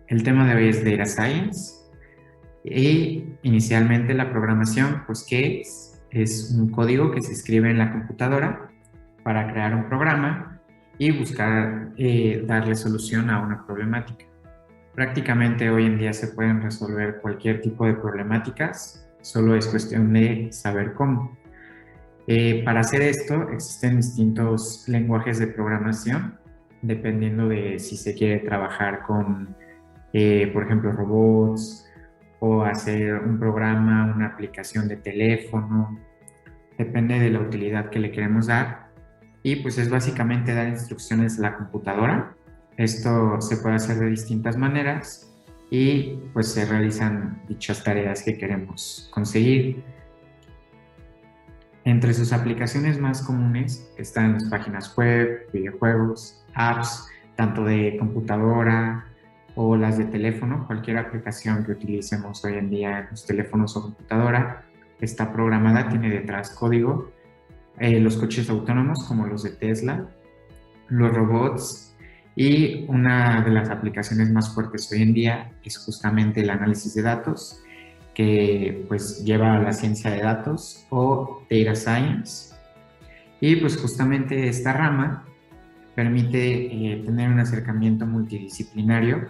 El tema de hoy es Data Science y inicialmente la programación, pues ¿qué es? Es un código que se escribe en la computadora para crear un programa y buscar darle solución a una problemática. Prácticamente hoy en día se pueden resolver cualquier tipo de problemáticas, solo es cuestión de saber cómo. Para hacer esto existen distintos lenguajes de programación, dependiendo de si se quiere trabajar con, por ejemplo, robots o hacer un programa, una aplicación de teléfono, depende de la utilidad que le queremos dar. Y pues es básicamente dar instrucciones a la computadora. Esto se puede hacer de distintas maneras y pues se realizan dichas tareas que queremos conseguir. Entre sus aplicaciones más comunes están las páginas web, videojuegos, apps, tanto de computadora o las de teléfono. Cualquier aplicación que utilicemos hoy en día en los teléfonos o computadora está programada, tiene detrás código. Los coches autónomos como los de Tesla, los robots y una de las aplicaciones más fuertes hoy en día es justamente el análisis de datos, que pues lleva a la ciencia de datos o data science. Y pues justamente esta rama permite tener un acercamiento multidisciplinario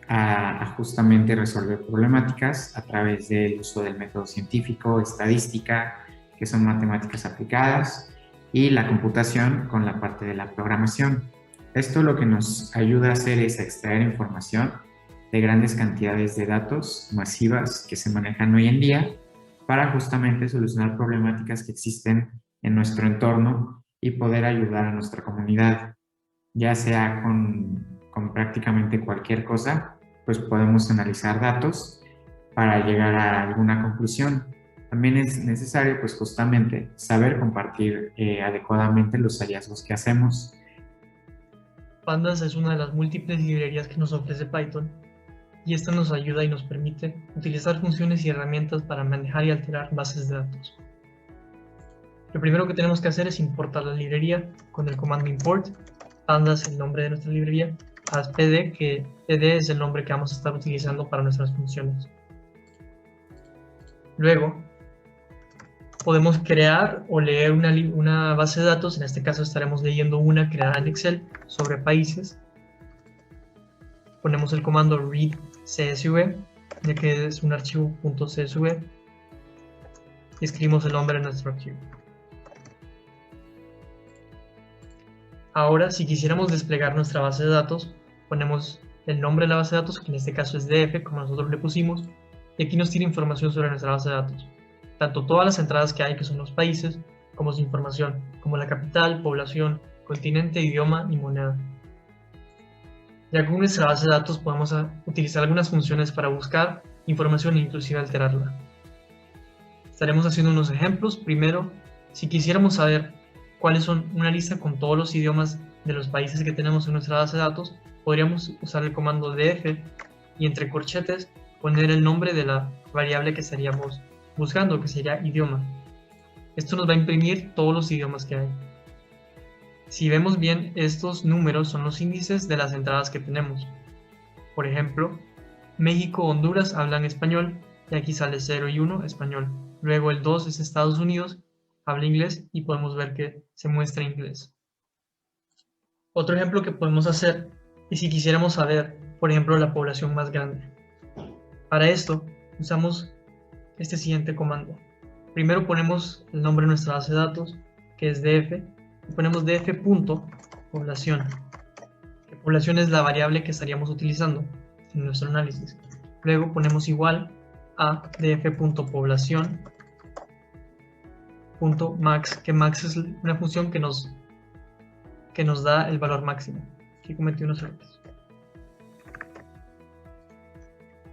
a justamente resolver problemáticas a través del uso del método científico, estadística, que son matemáticas aplicadas, y la computación con la parte de la programación. Esto lo que nos ayuda a hacer es a extraer información de grandes cantidades de datos masivas que se manejan hoy en día para justamente solucionar problemáticas que existen en nuestro entorno y poder ayudar a nuestra comunidad, ya sea con prácticamente cualquier cosa, pues podemos analizar datos para llegar a alguna conclusión. También es necesario, pues justamente, saber compartir adecuadamente los hallazgos que hacemos. Pandas es una de las múltiples librerías que nos ofrece Python, y esta nos ayuda y nos permite utilizar funciones y herramientas para manejar y alterar bases de datos. Lo primero que tenemos que hacer es importar la librería con el comando import. Pandas es el nombre de nuestra librería, as pd, que pd es el nombre que vamos a estar utilizando para nuestras funciones. Luego, podemos crear o leer una base de datos. En este caso estaremos leyendo una creada en Excel sobre países. Ponemos el comando read csv, ya que es un archivo .csv, y escribimos el nombre de nuestro archivo. Ahora, si quisiéramos desplegar nuestra base de datos, ponemos el nombre de la base de datos, que en este caso es df, como nosotros le pusimos, y aquí nos tiene información sobre nuestra base de datos. Tanto todas las entradas que hay, que son los países, como su información, como la capital, población, continente, idioma y moneda. Ya con nuestra base de datos podemos utilizar algunas funciones para buscar información e inclusive alterarla. Estaremos haciendo unos ejemplos. Primero, si quisiéramos saber cuáles son una lista con todos los idiomas de los países que tenemos en nuestra base de datos, podríamos usar el comando df y entre corchetes poner el nombre de la variable que estaríamos buscando, que sería idioma. Esto nos va a imprimir todos los idiomas que hay. Si vemos bien, estos números son los índices de las entradas que tenemos. Por ejemplo, México, Honduras hablan español, y aquí sale 0 y 1, español. Luego el 2 es Estados Unidos, habla inglés, y podemos ver que se muestra inglés. Otro ejemplo que podemos hacer es si quisiéramos saber, por ejemplo, la población más grande. Para esto, usamos este siguiente comando. Primero ponemos el nombre de nuestra base de datos, que es df, y ponemos df.población. Población es la variable que estaríamos utilizando en nuestro análisis. Luego ponemos igual a df.población.max, que max es una función que nos da el valor máximo. Aquí cometí unos errores.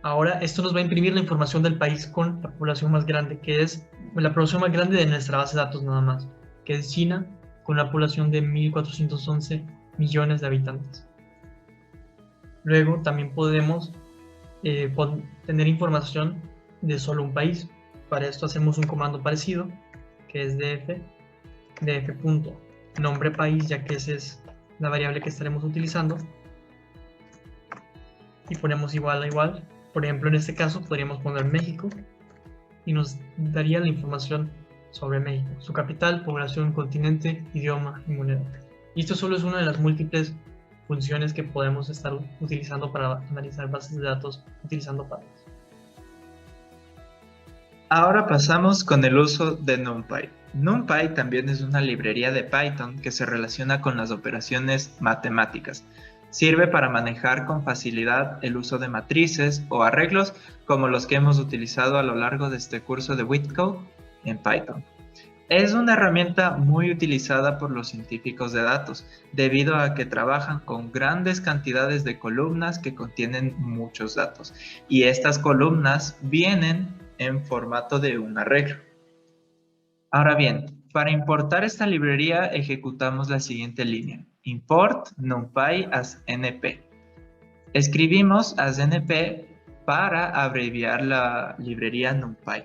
Ahora esto nos va a imprimir la información del país con la población más grande, que es la población más grande de nuestra base de datos nada más, que es China, con una población de 1.411 millones de habitantes. Luego también podemos tener información de solo un país. Para esto hacemos un comando parecido, que es df.nombre país, ya que esa es la variable que estaremos utilizando. y ponemos igual a igual. Por ejemplo, en este caso podríamos poner México y nos daría la información sobre México, su capital, población, continente, idioma y moneda. Y esto solo es una de las múltiples funciones que podemos estar utilizando para analizar bases de datos utilizando Python. Ahora pasamos con el uso de NumPy. NumPy también es una librería de Python que se relaciona con las operaciones matemáticas. Sirve para manejar con facilidad el uso de matrices o arreglos como los que hemos utilizado a lo largo de este curso de WithCode en Python. Es una herramienta muy utilizada por los científicos de datos, debido a que trabajan con grandes cantidades de columnas que contienen muchos datos, y estas columnas vienen en formato de un arreglo. Ahora bien, para importar esta librería ejecutamos la siguiente línea: import numpy as np. Escribimos as np para abreviar la librería numpy.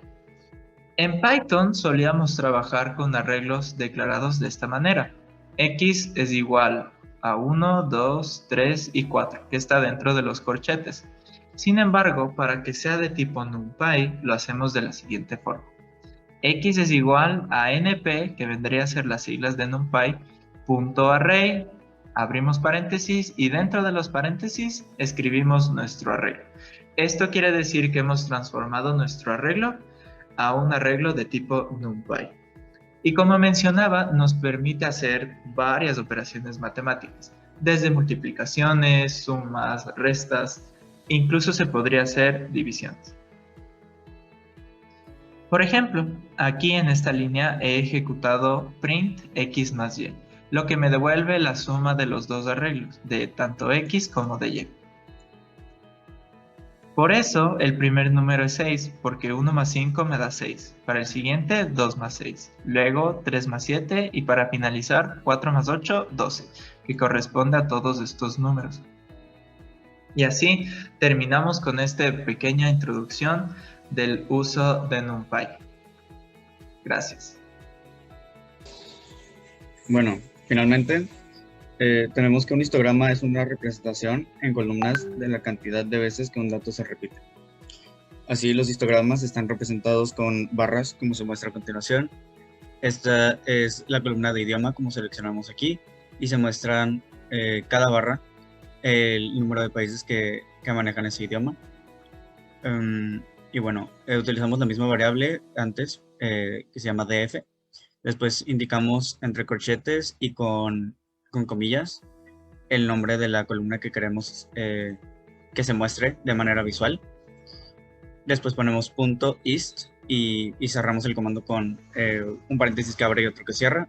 En Python solíamos trabajar con arreglos declarados de esta manera: x es igual a 1, 2, 3 y 4, que está dentro de los corchetes. Sin embargo, para que sea de tipo NumPy, lo hacemos de la siguiente forma: x es igual a np, que vendría a ser las siglas de NumPy, punto array, abrimos paréntesis y dentro de los paréntesis escribimos nuestro arreglo. Esto quiere decir que hemos transformado nuestro arreglo a un arreglo de tipo NumPy. Y como mencionaba, nos permite hacer varias operaciones matemáticas, desde multiplicaciones, sumas, restas, incluso se podría hacer divisiones. Por ejemplo, aquí en esta línea he ejecutado print x más y, lo que me devuelve la suma de los dos arreglos, de tanto x como de y. Por eso el primer número es 6, porque 1 más 5 me da 6. Para el siguiente, 2 más 6. Luego 3 más 7 y para finalizar, 4 más 8, 12, que corresponde a todos estos números. Y así terminamos con esta pequeña introducción del uso de NumPy. Gracias. Bueno, finalmente tenemos que un histograma es una representación en columnas de la cantidad de veces que un dato se repite. Así, los histogramas están representados con barras, como se muestra a continuación. Esta es la columna de idioma, como seleccionamos aquí, y se muestran cada barra el número de países que manejan ese idioma. Y bueno, utilizamos la misma variable antes, que se llama df. Después indicamos entre corchetes y con comillas el nombre de la columna que queremos que se muestre de manera visual. Después ponemos .ist y cerramos el comando con un paréntesis que abre y otro que cierra.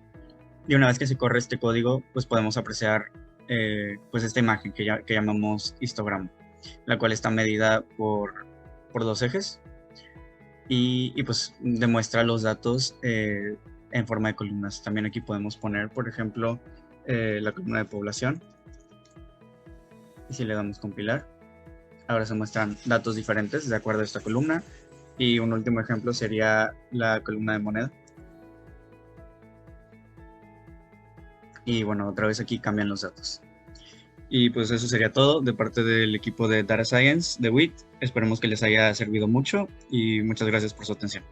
Y una vez que se corre este código, pues podemos apreciar pues esta imagen que llamamos histograma, la cual está medida por 2 ejes y pues demuestra los datos en forma de columnas. También aquí podemos poner, por ejemplo, la columna de población. Y si le damos compilar, ahora se muestran datos diferentes de acuerdo a esta columna. Y un último ejemplo sería la columna de moneda. Y bueno, otra vez aquí cambian los datos. Y pues eso sería todo de parte del equipo de Data Science de WIT. Esperemos que les haya servido mucho y muchas gracias por su atención.